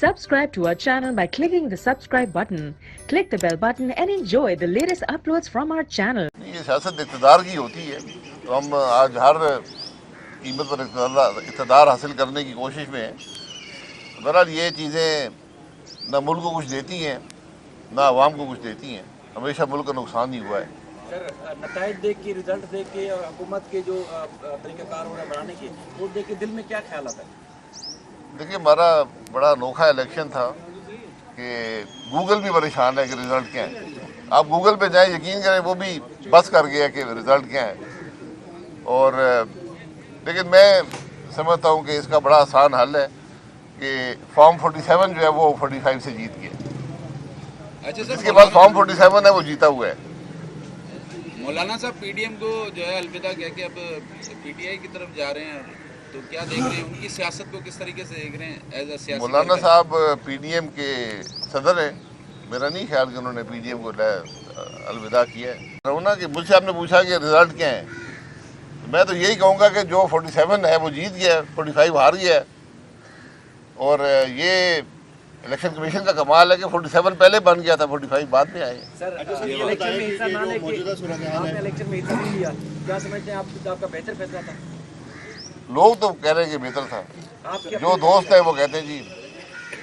Subscribe to our channel by clicking the subscribe button. Click the bell button and enjoy the latest uploads from our channel. یہ سیاست اقتدار کی ہوتی ہے، تو ہم آج ہر قیمت پر اقتدار حاصل کرنے کی کوشش میں ہیں۔ بہرحال یہ چیزیں نہ ملک کو کچھ دیتی ہیں نہ عوام کو کچھ دیتی ہیں، ہمیشہ ملک کا نقصان ہی ہوا ہے۔ سر نتائج دیکھ کے، رزلٹ دیکھ کے اور حکومت کے جو طریقہ کار ہو رہا ہے بڑھانے کے، وہ دیکھ کے دل میں کیا خیال آتا ہے؟ دیکھیے ہمارا بڑا انوکھا الیکشن تھا کہ گوگل بھی پریشان ہے کہ رزلٹ کیا ہے۔ آپ گوگل پہ جائیں، یقین کریں وہ بھی بس کر گیا کہ رزلٹ کیا ہے۔ اور لیکن میں سمجھتا ہوں کہ اس کا بڑا آسان حل ہے کہ فارم 47 جو ہے وہ 45 سے جیت گیا۔ اچھا سر، اس کے بعد فارم 47 ہے وہ جیتا ہوا ہے۔ مولانا صاحب پی ڈی ایم کو جو ہے الوداع کہہ کے اب پی ٹی آئی کی طرف جا رہے ہیں، تو کیا دیکھ رہے ہیں ان کی سیاست کو، کس طریقے سے دیکھ رہے ہیں ایز اے سیاسی؟ مولانا صاحب پی ڈی ایم کے صدر ہیں، میرا نہیں خیال کہ انہوں نے پی ڈی ایم کو الوداع کیا ہے۔ رونا کہ مجھ سے آپ نے پوچھا کہ رزلٹ کیا ہے، میں تو یہی کہوں گا کہ جو 47 ہے وہ جیت گیا ہے، 45 ہار گیا ہے۔ اور یہ الیکشن کمیشن کا کمال ہے کہ 47 پہلے بن گیا تھا، 45 بعد میں آئے۔ سر الیکشن میں حصہ نہ لے کے آپ نے الیکشن میں حصہ نہیں لیا، کیا سمجھتے ہیں آپ کا بہتر فیصلہ تھا؟ لوگ تو کہہ رہے ہیں کہ بہتر تھا، جو دوست ہیں وہ کہتے ہیں جی۔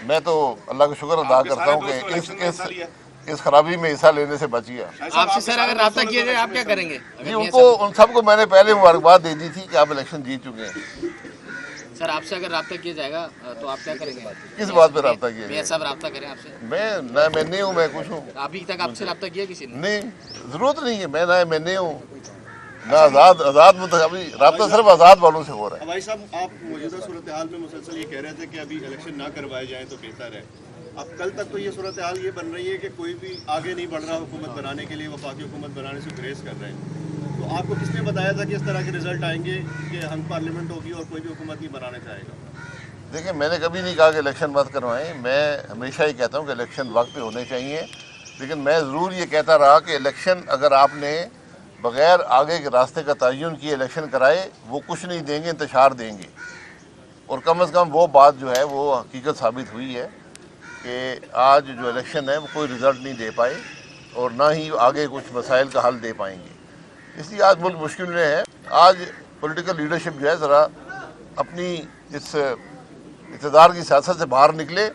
میں تو اللہ کا شکر ادا کرتا ہوں کہ اس خرابی میں حصہ لینے سے بچ گیا۔ آپ سے سر اگر رابطہ کیا جائے آپ کیا کریں گے؟ جی ان سب کو میں نے پہلے مبارکباد دے دی تھی کہ آپ الیکشن جیت چکے ہیں۔ سر آپ سے اگر رابطہ کیا جائے گا تو آپ کیا کریں گے؟ کس بات پہ رابطہ کیا میاں جائے؟ صاحب رابطہ کریں آپ سے؟ میں نہیں ہوں، میں کچھ ہوں ابھی تک آپ سے رابطہ کیا کسی نے؟ نہیں، ضرورت نہیں ہے۔ میں نہیں ہوں نہ آزاد ابھی رابطہ صرف آزاد والوں سے ہو رہا ہے۔ بھائی صاحب، آپ موجودہ صورتحال میں مسلسل یہ کہہ رہے تھے کہ ابھی الیکشن نہ کروائے جائیں تو بہتر ہے۔ اب کل تک تو یہ صورتحال یہ بن رہی ہے کہ کوئی بھی آگے نہیں بڑھ رہا حکومت بنانے کے لیے، وفاقی حکومت بنانے سے گریز کر رہے ہیں۔ تو آپ کو کس نے بتایا تھا کہ اس طرح کے رزلٹ آئیں گے کہ ہم پارلیمنٹ ہوگی اور کوئی بھی حکومت نہیں بنانا چاہے گا؟ دیکھیں میں نے کبھی نہیں کہا کہ الیکشن مت کروائیں، میں ہمیشہ ہی کہتا ہوں کہ الیکشن وقت پہ ہونے چاہیے، لیکن میں ضرور یہ کہتا رہا کہ الیکشن اگر آپ نے بغیر آگے کے راستے کا تعین کیے الیکشن کرائے، وہ کچھ نہیں دیں گے، انتشار دیں گے۔ اور کم از کم وہ بات جو ہے وہ حقیقت ثابت ہوئی ہے کہ آج جو الیکشن ہے وہ کوئی رزلٹ نہیں دے پائے اور نہ ہی آگے کچھ مسائل کا حل دے پائیں گے۔ اس لیے آج ملک مشکل میں ہے۔ آج پولیٹیکل لیڈرشپ جو ہے ذرا اپنی اس اقتدار کی سیاست سے باہر نکلے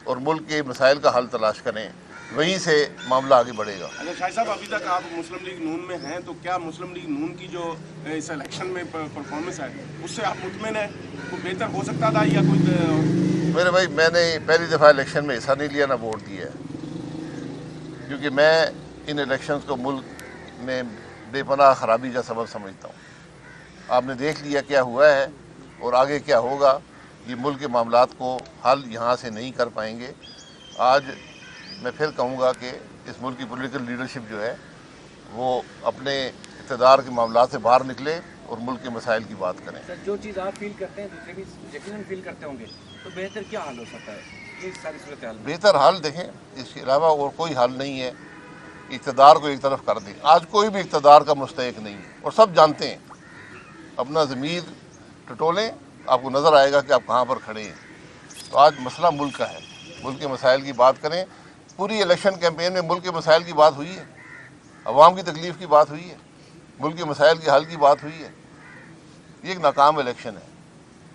اور ملک کے مسائل کا حل تلاش کریں، وہیں سے معاملہ آگے بڑھے گا۔ اچھا شاہد صاحب، ابھی تک آپ مسلم لیگ نون میں ہیں، تو کیا مسلم لیگ نون کی جو اس الیکشن میں پرفارمنس ہے اس سے آپ مطمئن ہیں؟ کوئی بہتر ہو سکتا تھا یا کوئی؟ میرے بھائی، میں نے پہلی دفعہ الیکشن میں حصہ نہیں لیا نہ ووٹ دیا ہے، کیونکہ میں ان الیکشنز کو ملک میں بے پناہ خرابی کا سبب سمجھتا ہوں۔ آپ نے دیکھ لیا کیا ہوا ہے اور آگے کیا ہوگا۔ یہ ملک کے معاملات کو حل یہاں سے نہیں کر پائیں گے۔ آج میں پھر کہوں گا کہ اس ملک کی پولیٹیکل لیڈرشپ جو ہے وہ اپنے اقتدار کے معاملات سے باہر نکلے اور ملک کے مسائل کی بات کریں۔ سر جو چیز آپ فیل کرتے ہیں دوسرے بھی یقیناً فیل کرتے ہوں گے، تو بہتر کیا حل ہو سکتا ہے یہ ساری صورتحال میں؟ بہتر حل دیکھیں، اس کے علاوہ اور کوئی حل نہیں ہے۔ اقتدار کو ایک طرف کر دیں۔ آج کوئی بھی اقتدار کا مستحق نہیں ہے اور سب جانتے ہیں۔ اپنا ضمیر ٹٹولیں، آپ کو نظر آئے گا کہ آپ کہاں پر کھڑے ہیں۔ تو آج مسئلہ ملک کا ہے، ملک کے مسائل کی بات کریں۔ پوری الیکشن کیمپین میں ملک کے مسائل کی بات ہوئی ہے، عوام کی تکلیف کی بات ہوئی ہے، ملک کے مسائل کے حل کی بات ہوئی ہے۔ یہ ایک ناکام الیکشن ہے۔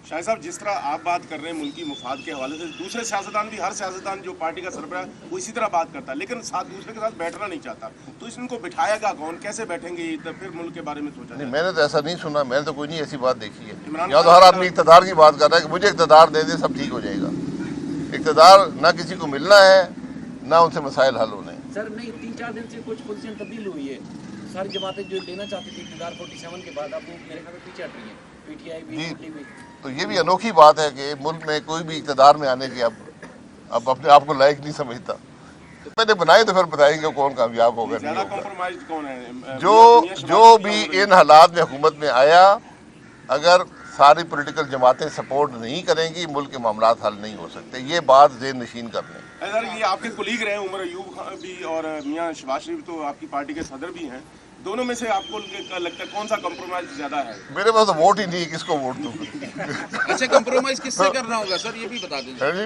شاہد صاحب، جس طرح آپ بات کر رہے ہیں ملکی مفاد کے حوالے سے، دوسرے سیاستدان بھی، ہر سیاستدان جو پارٹی کا سربراہ ہے وہ اسی طرح بات کرتا ہے، لیکن ساتھ دوسرے کے ساتھ بیٹھنا نہیں چاہتا۔ تو ان کو بٹھایا گا کون؟ کیسے بیٹھیں گے؟ پھر ملک کے بارے میں سوچا نہیں، میں نے تو ایسا نہیں سنا، میں نے تو کوئی نہیں ایسی بات دیکھی ہے۔ یا تو ہر آدمی اقتدار کی بات کر رہا ہے کہ مجھے اقتدار دے دے سب ٹھیک ہو جائے گا۔ اقتدار نہ کسی کو ملنا ہے نہ ان سے مسائل حل ہونے ہیں۔ سر نہیں، 3-4 دن سے کچھ پوزیشن تبدیل ہوئی ہے، ساری جماعتیں جو لینا چاہتی تھی اقتدار 47 کے بعد، اب وہ میرے خیال میں پیچھے ہٹ رہی ہیں، پی ٹی آئی بھی، جی، بھی۔ تو یہ بھی انوکھی بات ہے کہ ملک میں کوئی بھی اقتدار میں آنے کے اب اپنے آپ کو لائق نہیں سمجھتا۔ تو پہلے بنائے تو پھر بتائیں گے کون کامیاب ہوگا نہیں زیادہ ہوگا۔ کمپرومائز کون ہے؟ جو بھی ان حالات میں حکومت میں آیا، اگر ساری پولیٹیکل جماعتیں سپورٹ نہیں کریں گی، ملک کے معاملات حل نہیں ہو سکتے۔ یہ بات ذہن نشین کر لیں۔ سر یہ آپ کے کولیگ رہے عمر ایوب خان بھی اور میاں شہباز شریف تو آپ کی پارٹی کے صدر بھی ہیں، دونوں میں سے آپ کو لگتا ہے کون سا کمپرومائز زیادہ ہے؟ میرے پاس تو ووٹ ہی نہیں ہے، کس کو ووٹ دوں؟ اچھا کمپرومائز کس سے کرنا ہوگا سر یہ بھی بتا دیں؟ ہے جی،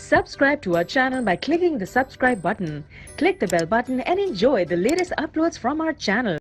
Subscribe to our channel by clicking the subscribe button. Click the bell button and enjoy the latest uploads from our channel.